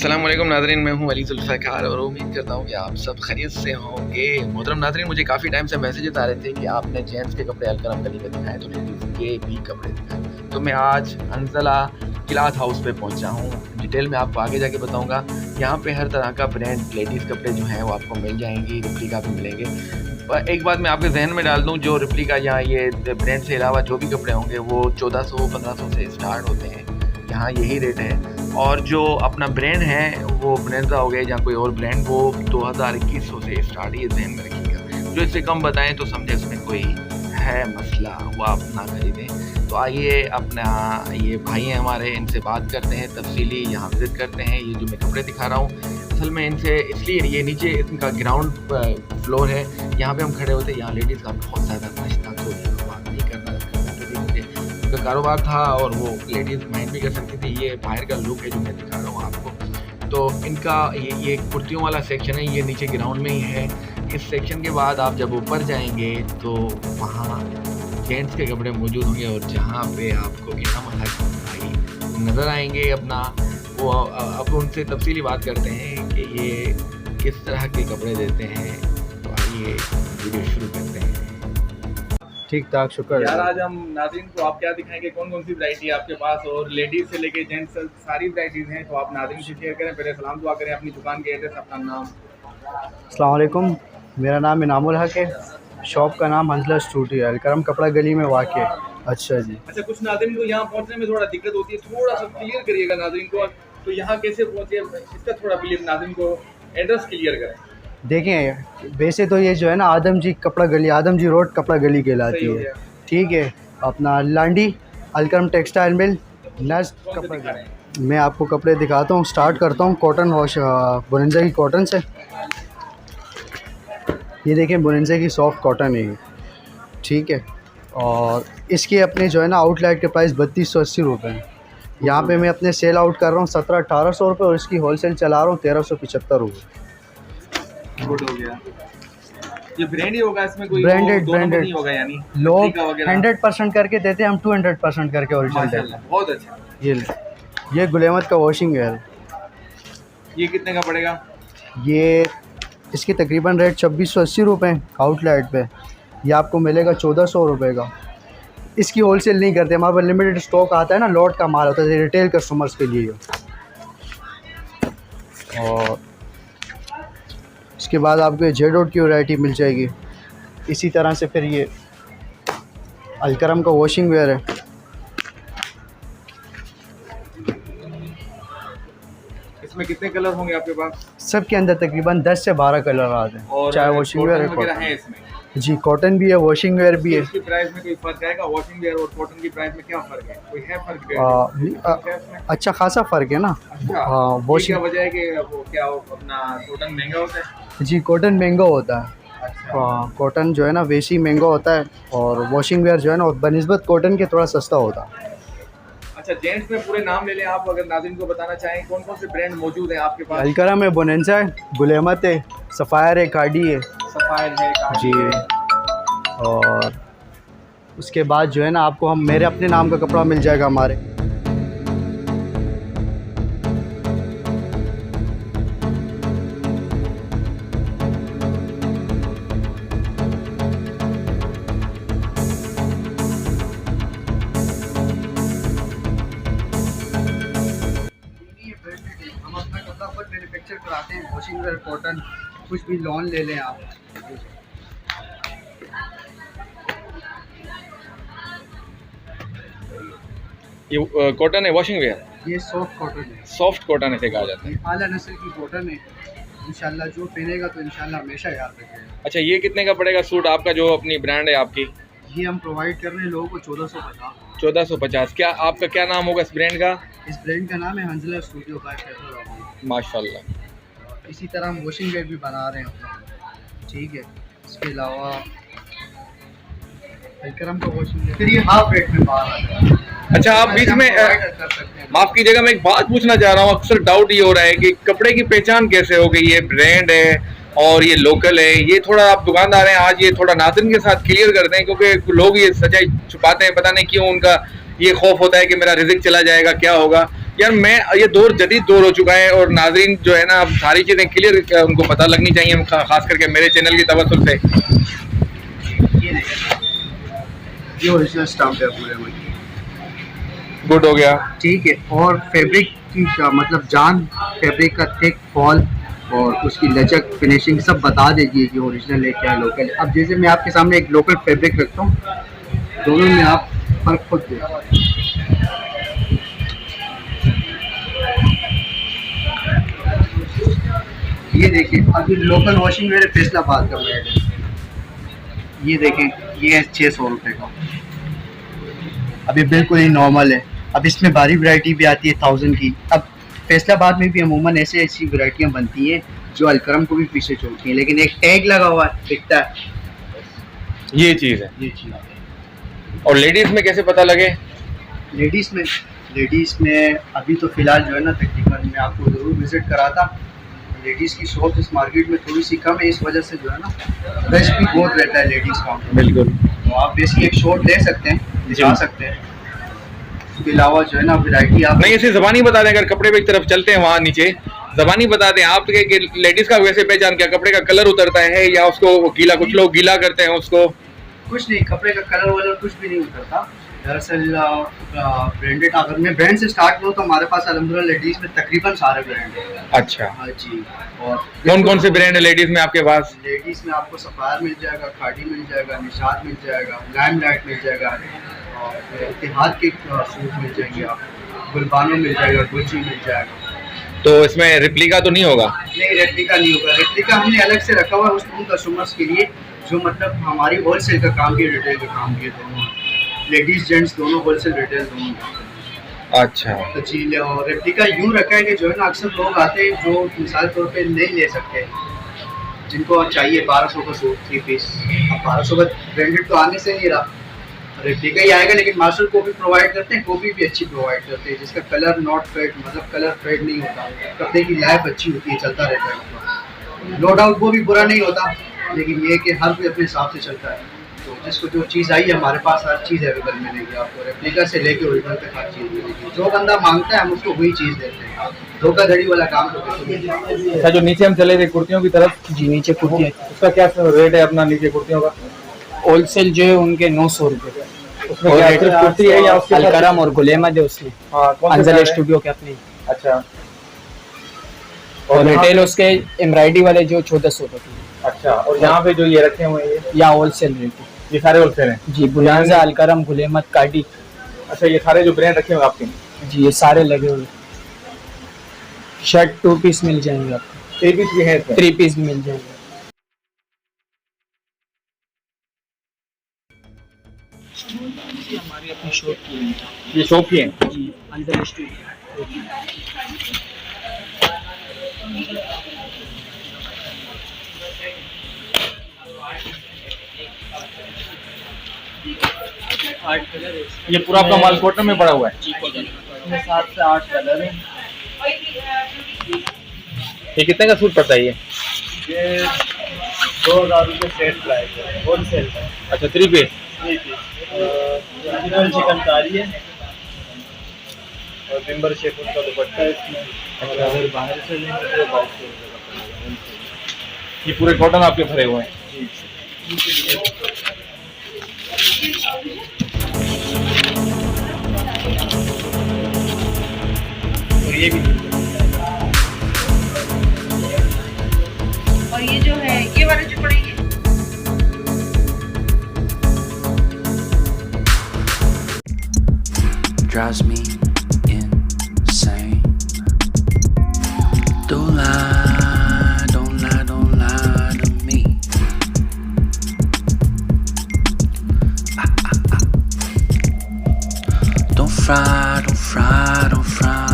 अस्सलाम वालेकुम नाज़रीन, मैं हूं अली ज़ुल्फ़िकार और उम्मीद करता हूं कि आप सब खैरियत से होंगे। मोहतरम नाज़रीन, मुझे काफ़ी टाइम से मैसेजेस आ रहे थे कि आपने जेंट्स के कपड़े अलकरम गली में दिखाए तो लेडीज़ के भी कपड़े दिखाए। तो मैं आज अंजला क्लॉथ हाउस पे पहुंचा हूं। डिटेल में आपको आगे जाके बताऊंगा। यहाँ पे हर तरह का ब्रांड लेडीज़ कपड़े जो हैं वो आपको मिल जाएंगी, रिप्लिका भी मिलेंगे। एक बात मैं आपके जहन में डाल दूँ, जो रिप्लिका या ये ब्रांड से अलावा जो भी कपड़े होंगे वो 1400-1500 से स्टार्ट होते हैं। यहाँ यही रेट है। और जो अपना ब्रांड है वो ब्रेंजा हो गया या कोई और ब्रांड, वो 2000-2100 से स्टार्ट, ये ध्यान में रखिएगा। जो इससे कम बताएं तो समझे इसमें कोई है मसला, वो आप ना खरीदें। तो आइए अपना ये भाई हैं हमारे, इनसे बात करते हैं तफसीली, यहाँ विज़िट करते हैं। ये जो मैं कपड़े दिखा रहा हूँ असल में इनसे इसलिए, ये नीचे इनका ग्राउंड फ्लोर है, यहाँ पे हम खड़े होते हैं। यहाँ लेडीज़ का बहुत ज़्यादा नश्ता तो बात नहीं करना, उनका कारोबार था और वो लेडीज़ माइंड भी कर सकती थी। ये बाहर का लुक है जो मैं दिखा रहा हूँ आपको। तो इनका ये कुर्तियों वाला सेक्शन है, ये नीचे ग्राउंड में ही है। इस सेक्शन के बाद आप जब ऊपर जाएंगे तो वहाँ जेंट्स के कपड़े मौजूद होंगे और जहाँ पे आपको इनाम भाई नज़र आएंगे अपना, वो अब उनसे तफसीली बात करते हैं कि ये किस तरह के कपड़े देते हैं। तो आइए वीडियो शुरू करते हैं। ठीक ठाक, शुक्र यार। आज हम नाज़रीन को आप क्या दिखाएंगे, कौन कौन सी वैरायटी है आपके पास, और लेडीज़ से लेके जेंट्स सारी वैराइटीज़ हैं। तो आप नाज़रीन से शेयर करें, पहले सलाम दुआ करें, अपनी दुकान के एड्रेस, अपना नाम। अस्सलाम वालेकुम, मेरा नाम इनामुल हक है। शॉप का नाम हंसला स्टूडियो है, अलकरम कपड़ा गली में वाक़ है। अच्छा जी। अच्छा, कुछ नाज़रीन को यहाँ पहुँचने में थोड़ा दिक्कत होती है, थोड़ा सा क्लियर करिएगा नाज़रीन को। तो यहाँ कैसे पहुँचे, इसका थोड़ा प्लीज़ नाज़रीन को एड्रेस क्लियर करें। देखें, वैसे तो ये जो है ना आदम जी कपड़ा गली, आदम जी रोड कपड़ा गली कहलाती है। ठीक है, अपना लांडी अलकरम टेक्सटाइल मिल नस्ट कपड़ा गली। मैं आपको कपड़े दिखाता हूँ, स्टार्ट करता हूँ कॉटन वॉश बुरंजा की कॉटन से। ये देखें, बुरंजा की सॉफ्ट कॉटन है ये, ठीक है। और इसके अपने जो है ना आउटलेट के प्राइस 3280 रुपये हैं। यहाँ पे मैं अपने सेल आउट कर रहा हूँ 1700-1800 रुपये और इसकी होलसेल चला रहा हूँ 1375 रुपये। गुड हो गया। ये ब्रांड ही होगा, इसमें कोई ब्रांडेड नहीं होगा, यानी लोग 100% करके देते हैं, हम 200% करके ओरिजिनल देते हैं। बहुत अच्छा। ये गुलेमत का वॉशिंग वेयर, ये कितने का पड़ेगा? ये इसकी तकरीबन रेट 2680 रुपये आउटलेट पे, ये आपको मिलेगा 1400 रुपये का। इसकी होलसेल नहीं करते, हमारे पास लिमिटेड स्टॉक आता है ना, लॉट का माल होता है रिटेल कस्टमर्स के लिए। और इसके बाद आपको जेडोट की वैरायटी मिल जाएगी। इसी तरह से फिर ये अलकरम का वॉशिंग वेयर है। इसमें कितने कलर होंगे आपके पास? सब के अंदर तकरीबन 10 से 12 कलर आते हैं, चाहे वॉशिंग वेयर है इसमें। जी, कॉटन भी है, वॉशिंग वेयर भी है। इसकी प्राइस में कोई फर्क आएगा? वॉशिंग वेयर और कॉटन की प्राइस में क्या फर्क है? कोई है फर्क? अच्छा खासा फ़र्क है ना। अच्छा, हाँ, वॉशिंग वजह है कि वो क्या अपना कॉटन महंगा होता है? जी, कॉटन महंगा होता है। अच्छा। हाँ, कॉटन जो है ना वैसे ही महंगा होता है और वॉशिंग वेयर जो है ना बनिस्बत कॉटन के थोड़ा सस्ता होता है। अच्छा, जेंट्स में पूरे नाम ले लें आप, अगर नाज़रीन को बताना चाहें कौन कौन से ब्रांड मौजूद हैं आपके पास? अलकरम है, बोनेंसा है, गुलेमत है, सफ़ायर है, कार्डी है। सफ़ायर है, कार्डी जी। है। और उसके बाद जो है ना आपको हम मेरे अपने नाम का कपड़ा मिल जाएगा हमारे। हम अपना कपड़ा खुद मैन्युफैक्चर कराते हैं, वॉशिंग वेयर, कॉटन, कुछ भी लोन ले लें आप। ये कॉटन है वॉशिंग वेयर? ये सॉफ्ट कॉटन है, सॉफ्ट कॉटन इसे कहा जाता है। ये आला नस्ल की कॉटन है। इंशाल्लाह जो पहनेगा तो इंशाल्लाह हमेशा याद रखेगा। अच्छा, ये कितने का पड़ेगा सूट आपका, जो अपनी ब्रांड है आपकी? ये हम प्रोवाइड कर रहे हैं लोगों को 1450। 1450। क्या आपका क्या नाम होगा इस ब्रांड का? इस ब्रांड का नाम है हंसला स्टूडियो बाय फैसल ऑफ। माशाल्लाह। इसी तरह हम वॉशिंग वेयर भी बना रहे हैं अपना, ठीक है। इसके अलावा अलकरम का वॉशिंग वेयर, फिर ये हाफ रेट में बाहर आ जाएगा। अच्छा, आप बीच में माफ़ कीजिएगा, मैं एक बात पूछना चाह रहा हूँ। अक्सर डाउट ये हो रहा है कि कपड़े की पहचान कैसे हो गई, ये ब्रांड है और ये लोकल है। ये थोड़ा आप दुकानदार हैं, आज ये थोड़ा नाज़रीन के साथ क्लियर कर दें, क्योंकि लोग ये सच्चाई छुपाते हैं, पता नहीं क्यों उनका ये खौफ होता है कि मेरा रिज़्क चला जाएगा, क्या होगा। यार मैं ये दौर जदीद दौर हो चुका है और नाजरीन जो है ना अब सारी चीज़ें क्लियर उनको पता लगनी चाहिए, खास करके मेरे चैनल की तवज्जुह से। ये ओरिजिनल स्टाम्प है पूरे में, गुड हो गया। ठीक है। और फैब्रिक की मतलब जान, फैब्रिक का थिक फॉल और उसकी लचक फिनिशिंग सब बता देगी कि ओरिजिनल है क्या लोकल है। अब जैसे मैं आपके सामने एक लोकल फैब्रिक रखता हूँ, दोनों में आप फर्क खुद देखो। ये देखिए अभी लोकल वॉशिंग मेरे फैसलाबाद का ब्रांड है, ये देखें ये है 600 रुपये का, अभी बिल्कुल ही नॉर्मल है। अब इसमें भारी वैरायटी भी आती है 1000 की। अब फैसलाबाद में भी अमूमन ऐसी वैरायटियाँ बनती हैं जो अलकरम को भी पीछे छोड़ती हैं, लेकिन एक टैग लगा हुआ है, दिखता है ये चीज़ है। ये चीज़ है। और लेडीज़ में कैसे पता लगे? लेडीज़ में अभी तो फ़िलहाल जो है ना तकरीबन मैं आपको ज़रूर विज़िट कराता। लेडीज़ की शॉप इस मार्केट में थोड़ी सी कम है, इस वजह से जो है ना रश भी बहुत रहता है लेडीज़ का। बिल्कुल। तो आप बेसिकली एक शॉट ले सकते हैं, दिखा सकते हैं। इसके अलावा जो है ना वैरायटी आप नहीं ऐसे ज़बानी बता दें, अगर कपड़े पे एक तरफ चलते हैं वहाँ नीचे ज़बानी बता दें आप कि लेडीज़ का वैसे पहचान क्या, कपड़े का कलर उतरता है या उसको गीला, कुछ लोग गीला करते हैं उसको? कुछ नहीं, कपड़े का कलर वलर कुछ भी नहीं उतरता। दरअसल ब्रांडेड अगर मैं ब्रांड से स्टार्ट करूँ तो हमारे पास अल्हम्दुलिल्लाह लेडीज़ में तकरीबन सारे ब्रांड हैं। अच्छा। हाँ जी। और कौन से ब्रांड है लेडीज़ में आपके पास? लेडीज़ में आपको सफ़ायर मिल जाएगा, खाड़ी मिल जाएगा, निशात मिल जाएगा, लाइमलाइट मिल जाएगा, और इत्तेहाद के सूट मिल जाएंगे, आप गुलबानो मिल जाएगा, गुची मिल जाएगा। तो इसमें रेप्लिका तो नहीं होगा? नहीं, रेप्लिका नहीं होगा। रेप्लिका हमने अलग से रखा हुआ है उन कस्टमर्स के लिए जो मतलब हमारी होलसेल का काम किया, रिटेल का काम किया, दोनों लेडीज़ जेंट्स दोनों होलसेल रिटेल दोनों। अच्छा। तो जी, और रेप्लिका यूँ रखा है कि जो है ना अक्सर लोग आते हैं जो मिसाल तौर पे नहीं ले सकते, जिनको चाहिए 1200 का सूट 3 पीस। अब 1200 का ब्रांडेड तो आने से नहीं रहा, रेप्लिका ही आएगा, लेकिन मास्टर कॉपी प्रोवाइड करते हैं, कॉपी भी अच्छी प्रोवाइड करते हैं जिसका कलर नॉट फेड, मतलब कलर फेड नहीं होता, कपड़े की लाइफ अच्छी होती है, चलता रहता है। नो डाउट वो भी बुरा नहीं होता, लेकिन ये कि हर कोई अपने हिसाब से चलता है। तो जिसको जो चीज़ आई है, हमारे पास हर चीज़ अवेलेबल मिलेगी आपको, रेप्लिका से लेके ओरिजिनल तक हर चीज़ मिलेगी। जो बंदा मांगता है हम उसको वही चीज़ देते हैं, धोखाधड़ी वाला काम तो बिल्कुल नहीं। अच्छा, जो नीचे हम चले थे कुर्तियों की तरफ, जी नीचे कुर्ती, उसका क्या रेट है अपना नीचे कुर्तियों का? होलसेल जो है उनके 900 रुपये। उसमें क्या सिर्फ कुर्ती है या उसके अलकरम और गुलेमद है उसमें? अंजल स्टूडियो के अपने। अच्छा। और रिटेल उसके एम्ब्रॉयडरी वाले जो 1400 रुपये। अच्छा। और यहाँ पे जो ये रखे हुए हैं या होलसेल रेट है? ये सारे होलसेल हैं जी। बुलांजा, अलकरम, गुलेमद, काडी। अच्छा, ये सारे जो ब्रांड रखे हुए आपके? जी, ये सारे लगे हुए। शर्ट 2 पीस मिल जाएंगे आपको। 3 पीस भी है? 3 पीस भी मिल जाएंगे। हमारी अपनी शॉप की है। ये शॉप की है? जी, अंजल स्टूडियो। ये पूरा आपका माल कॉटन में पड़ा हुआ है? जी, कॉटन में 7 से 8 कलर है। ये कितने का सूट पड़ता है ये? 2000 रुपये सेट प्राइस है, होलसेल है। अच्छा, 3 पीस? ओरिजिनल चिकनकारी है और बिम्बर शेप उनका दुपट्टा है इसमें। और अगर बाहर से लेंगे तो 2200 रुपये का पड़ेगा। ये पूरे कॉटन आपके भरे हुए हैं? और ये भी, और ये जो है ये वाले जो पड़ेंगे drives me insane. Don't lie, don't lie, don't lie to me. Don't fry, don't fry, don't fry